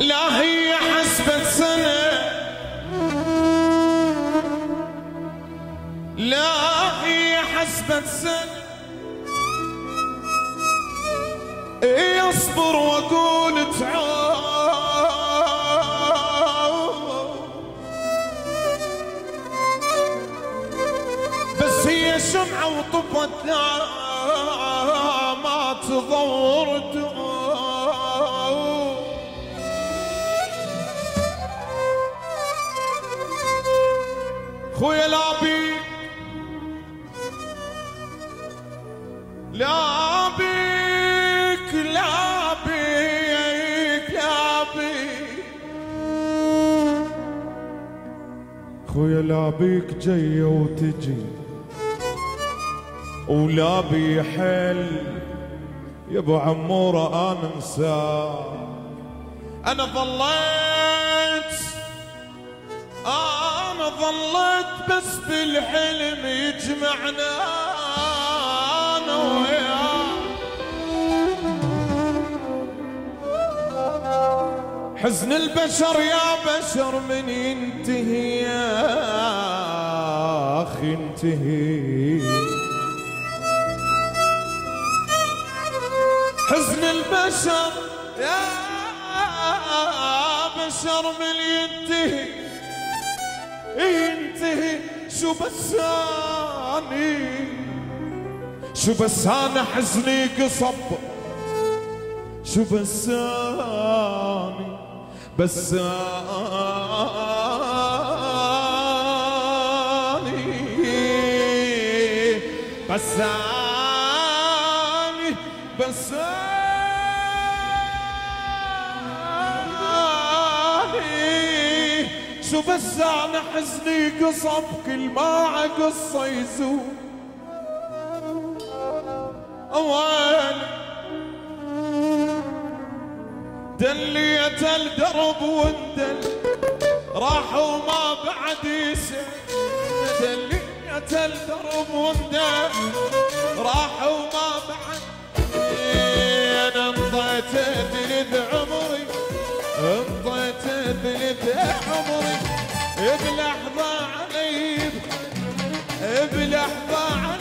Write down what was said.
لا هي حسبت سنة، لا هي حسبت سنة، اصبر واقول تعال، بس هي شمعة وطفت لا ما تضور خويا لا بيك لا بيك لا بيك لا بيك خويا لا بيك جاية وتجي ولا بيحل يا ابو عمورة انا انساك، انا ظليت بس بالحلم يجمعنا انا وياك، حزن البشر يا بشر من ينتهي يا اخي انتهي، حزن البشر يا بشر من ينتهي شو بس أنا حزني قصب، شو بس أنا شو بس أنا حزني قصب، كل ما عقصة يزول أوان دليت الدرب واندل راحوا ما بعد يسأل، دليت الدرب واندل راحوا ما بعد، أنا انضيت ثلث عمري انضيت ثلث عمري بلحظة علي بلحظة علي